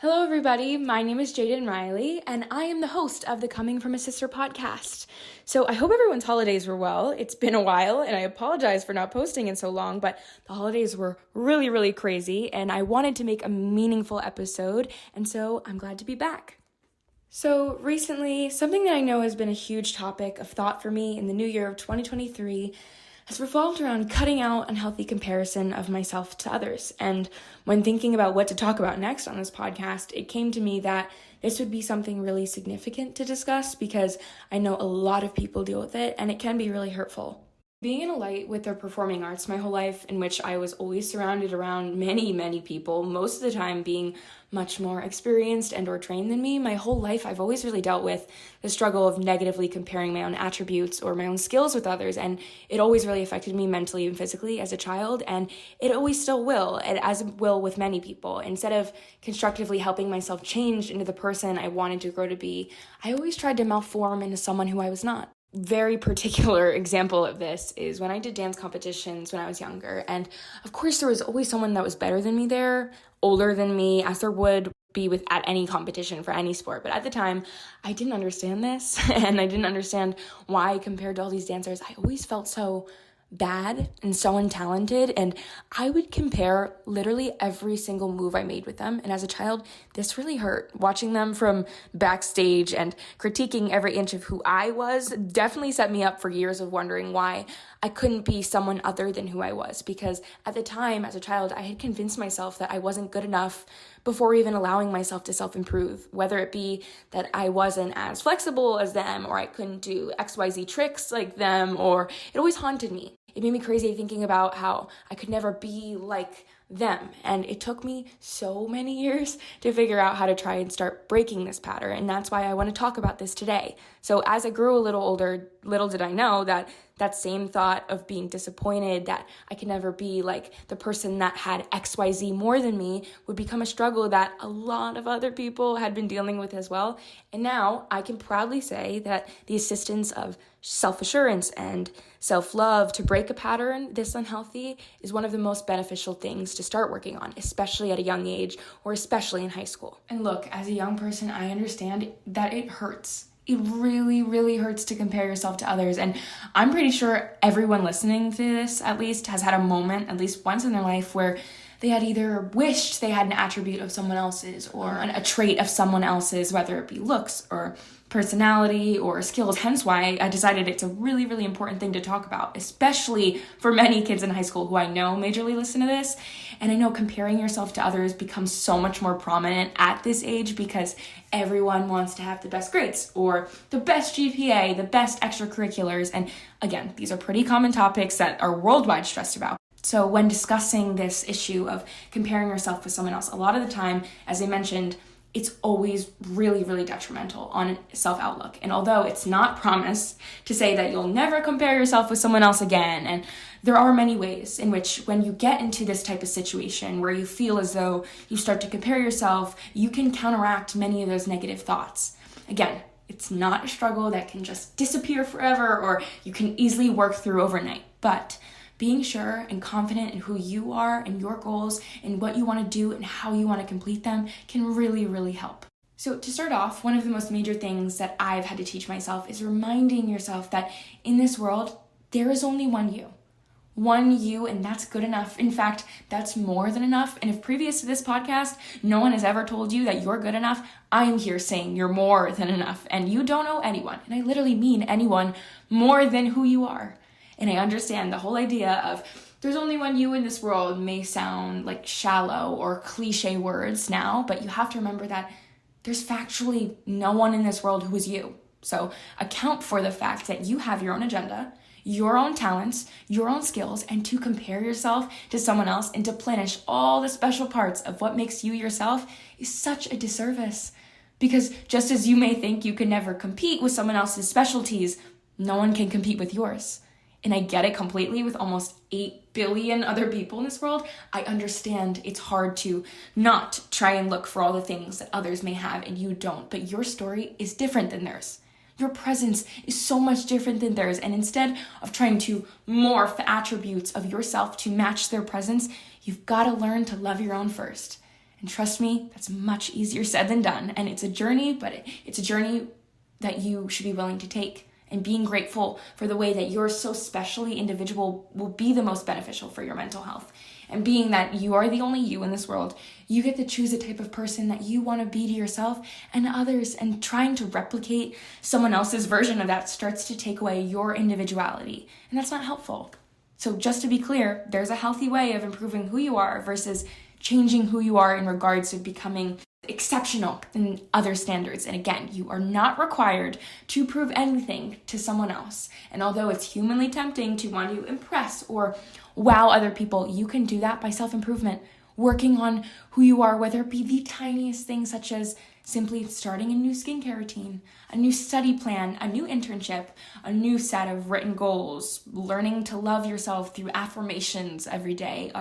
Hello, everybody. My name is Jaden Riley, and I am the host of the Coming from a Sister podcast. So I hope everyone's holidays were well. It's been a while, and I apologize for not posting in so long, but the holidays were really, really crazy, and I wanted to make a meaningful episode, and so I'm glad to be back. So recently, something that I know has been a huge topic of thought for me in the new year of 2023 has revolved around cutting out unhealthy comparison of myself to others. And when thinking about what to talk about next on this podcast, it came to me that this would be something really significant to discuss because I know a lot of people deal with it and it can be really hurtful. Being in a light with the performing arts my whole life, in which I was always surrounded around many people, most of the time being much more experienced and or trained than me, my whole life I've always really dealt with the struggle of negatively comparing my own attributes or my own skills with others, and it always really affected me mentally and physically as a child, and it always still will, as it will with many people. Instead of constructively helping myself change into the person I wanted to grow to be, I always tried to malform into someone who I was not. Very particular example of this is when I did dance competitions when I was younger. And of course, there was always someone that was better than me there, older than me, as there would be with at any competition for any sport. But at the time, I didn't understand this and I didn't understand why compared to all these dancers, I always felt so bad and so untalented, and I would compare literally every single move I made with them. And as a child, this really hurt. Watching them from backstage and critiquing every inch of who I was definitely set me up for years of wondering why I couldn't be someone other than who I was, because at the time, as a child, I had convinced myself that I wasn't good enough before even allowing myself to self-improve, whether it be that I wasn't as flexible as them, or I couldn't do XYZ tricks like them, or it always haunted me. It made me crazy thinking about how I could never be like them. And it took me so many years to figure out how to try and start breaking this pattern. And that's why I want to talk about this today. So as I grew a little older, little did I know that that same thought of being disappointed that I could never be like the person that had XYZ more than me would become a struggle that a lot of other people had been dealing with as well. And now I can proudly say that the assistance of self-assurance and self-love to break a pattern this unhealthy is one of the most beneficial things to start working on, especially at a young age or especially in high school. And look, as a young person, I understand that it hurts. It really hurts to compare yourself to others. And I'm pretty sure everyone listening to this at least has had a moment, at least once in their life, where they had either wished they had an attribute of someone else's or a trait of someone else's, whether it be looks or personality or skills. Hence why I decided it's a really important thing to talk about, especially for many kids in high school who I know majorly listen to this. And I know comparing yourself to others becomes so much more prominent at this age because everyone wants to have the best grades or the best GPA, the best extracurriculars. And again, these are pretty common topics that are worldwide stressed about. So when discussing this issue of comparing yourself with someone else, a lot of the time, as I mentioned, it's always really detrimental on self-outlook. And although it's not promised to say that you'll never compare yourself with someone else again, and there are many ways in which when you get into this type of situation where you feel as though you start to compare yourself, you can counteract many of those negative thoughts. Again, it's not a struggle that can just disappear forever or you can easily work through overnight, but being sure and confident in who you are and your goals and what you want to do and how you want to complete them can really help. So to start off, one of the most major things that I've had to teach myself is reminding yourself that in this world, there is only one you. One you, and that's good enough. In fact, that's more than enough. And if previous to this podcast, no one has ever told you that you're good enough, I am here saying you're more than enough. And you don't owe anyone, and I literally mean anyone, more than who you are. And I understand the whole idea of there's only one you in this world may sound like shallow or cliche words now, but you have to remember that there's factually no one in this world who is you. So account for the fact that you have your own agenda, your own talents, your own skills, and to compare yourself to someone else and to plenish all the special parts of what makes you yourself is such a disservice. Because just as you may think you can never compete with someone else's specialties, no one can compete with yours. And I get it completely with almost 8 billion other people in this world. I understand it's hard to not try and look for all the things that others may have and you don't, but your story is different than theirs. Your presence is so much different than theirs, and instead of trying to morph attributes of yourself to match their presence, you've got to learn to love your own first. And trust me, that's much easier said than done. And it's a journey, but it's a journey that you should be willing to take. And being grateful for the way that you're so specially individual will be the most beneficial for your mental health. And being that you are the only you in this world, you get to choose the type of person that you want to be to yourself and others. And trying to replicate someone else's version of that starts to take away your individuality. And that's not helpful. So just to be clear, there's a healthy way of improving who you are versus changing who you are in regards to becoming exceptional in other standards. And again, you are not required to prove anything to someone else. And although it's humanly tempting to want to impress or wow other people, you can do that by self-improvement, working on who you are, whether it be the tiniest things such as simply starting a new skincare routine, a new study plan, a new internship, a new set of written goals, learning to love yourself through affirmations every day.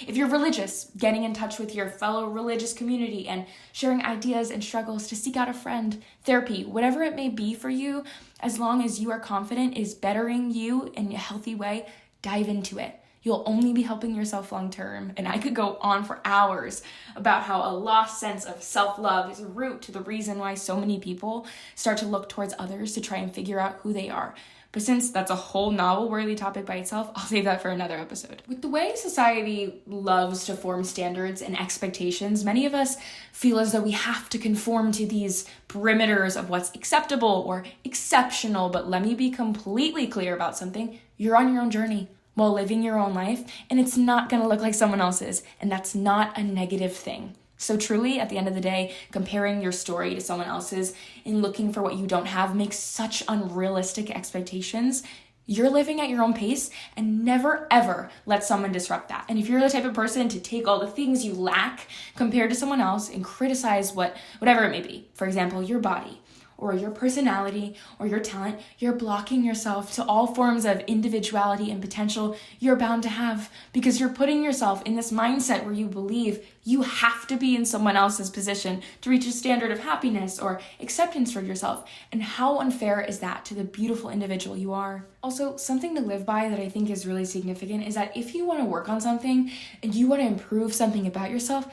If you're religious, getting in touch with your fellow religious community and sharing ideas and struggles to seek out a friend, therapy, whatever it may be for you, as long as you are confident is bettering you in a healthy way, dive into it. You'll only be helping yourself long term. And I could go on for hours about how a lost sense of self-love is a root to the reason why so many people start to look towards others to try and figure out who they are. But since that's a whole novel-worthy topic by itself, I'll save that for another episode. With the way society loves to form standards and expectations, many of us feel as though we have to conform to these perimeters of what's acceptable or exceptional. But let me be completely clear about something. You're on your own journey while living your own life, and it's not going to look like someone else's, and that's not a negative thing. So truly, at the end of the day, comparing your story to someone else's and looking for what you don't have makes such unrealistic expectations. You're living at your own pace, and never ever let someone disrupt that. And if you're the type of person to take all the things you lack compared to someone else and criticize whatever it may be, for example, your body, or your personality, or your talent, you're blocking yourself to all forms of individuality and potential you're bound to have, because you're putting yourself in this mindset where you believe you have to be in someone else's position to reach a standard of happiness or acceptance for yourself. And how unfair is that to the beautiful individual you are? Also, something to live by that I think is really significant is that if you want to work on something and you want to improve something about yourself,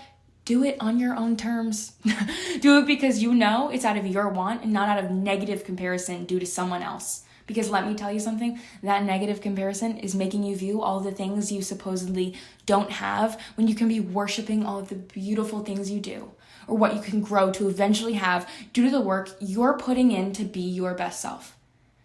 do it on your own terms. Do it because you know it's out of your want and not out of negative comparison due to someone else. Because let me tell you something, that negative comparison is making you view all the things you supposedly don't have when you can be worshiping all of the beautiful things you do, or what you can grow to eventually have due to the work you're putting in to be your best self.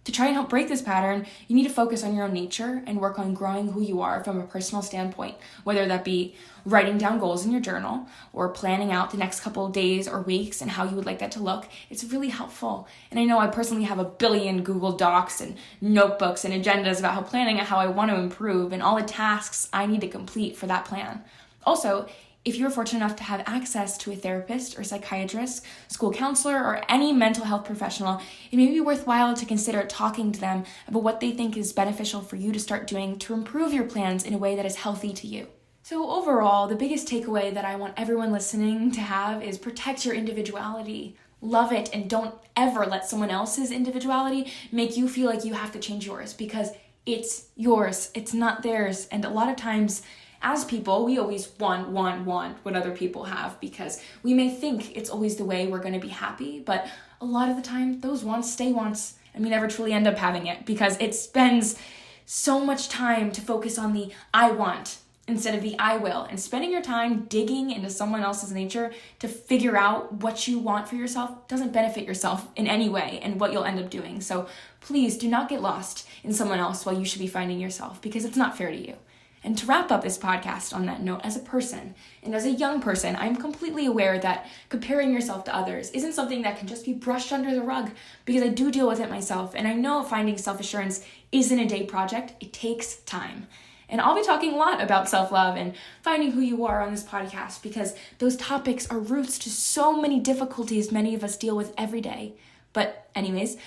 To try and help break this pattern, you need to focus on your own nature and work on growing who you are from a personal standpoint, whether that be writing down goals in your journal or planning out the next couple of days or weeks and how you would like that to look. It's really helpful. And I know I personally have a billion Google Docs and notebooks and agendas about how I want to improve and all the tasks I need to complete for that plan. Also, if you're fortunate enough to have access to a therapist or psychiatrist, school counselor, or any mental health professional, it may be worthwhile to consider talking to them about what they think is beneficial for you to start doing to improve your plans in a way that is healthy to you. So overall, the biggest takeaway that I want everyone listening to have is protect your individuality. Love it, and don't ever let someone else's individuality make you feel like you have to change yours, because it's yours, it's not theirs. And a lot of times, as people, we always want what other people have, because we may think it's always the way we're going to be happy, but a lot of the time, those wants stay wants, and we never truly end up having it, because it spends so much time to focus on the I want instead of the I will, and spending your time digging into someone else's nature to figure out what you want for yourself doesn't benefit yourself in any way and what you'll end up doing. So please do not get lost in someone else while you should be finding yourself, because it's not fair to you. And to wrap up this podcast on that note, as a person and as a young person, I'm completely aware that comparing yourself to others isn't something that can just be brushed under the rug, because I do deal with it myself. And I know finding self-assurance isn't a day project. It takes time. And I'll be talking a lot about self-love and finding who you are on this podcast, because those topics are roots to so many difficulties many of us deal with every day. But anyways,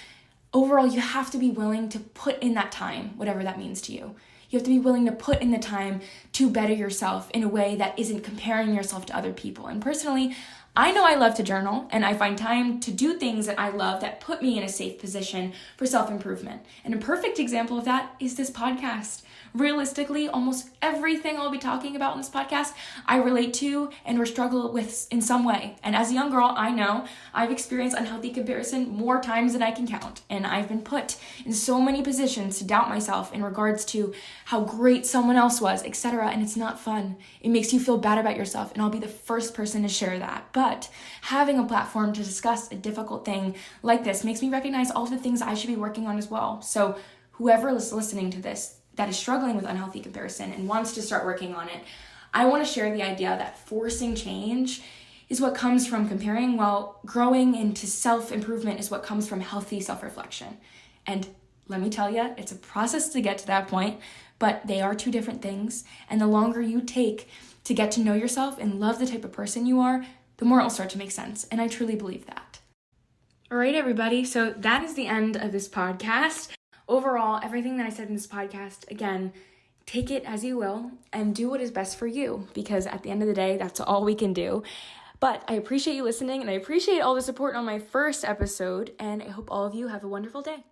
overall, you have to be willing to put in that time, whatever that means to you. You have to be willing to put in the time to better yourself in a way that isn't comparing yourself to other people. And personally, I know I love to journal, and I find time to do things that I love that put me in a safe position for self-improvement. And a perfect example of that is this podcast. realistically, almost everything I'll be talking about in this podcast, I relate to and or struggle with in some way. And as a young girl, I know I've experienced unhealthy comparison more times than I can count. And I've been put in so many positions to doubt myself in regards to how great someone else was, etc. And it's not fun. It makes you feel bad about yourself. And I'll be the first person to share that. But having a platform to discuss a difficult thing like this makes me recognize all the things I should be working on as well. So whoever is listening to this that is struggling with unhealthy comparison and wants to start working on it, I want to share the idea that forcing change is what comes from comparing, while growing into self-improvement is what comes from healthy self-reflection. And let me tell you, it's a process to get to that point, but they are two different things. And the longer you take to get to know yourself and love the type of person you are, the more it will start to make sense. And I truly believe that. All right, everybody. So that is the end of this podcast. Overall, everything that I said in this podcast, again, take it as you will and do what is best for you, because at the end of the day, that's all we can do. But I appreciate you listening, and I appreciate all the support on my first episode, and I hope all of you have a wonderful day.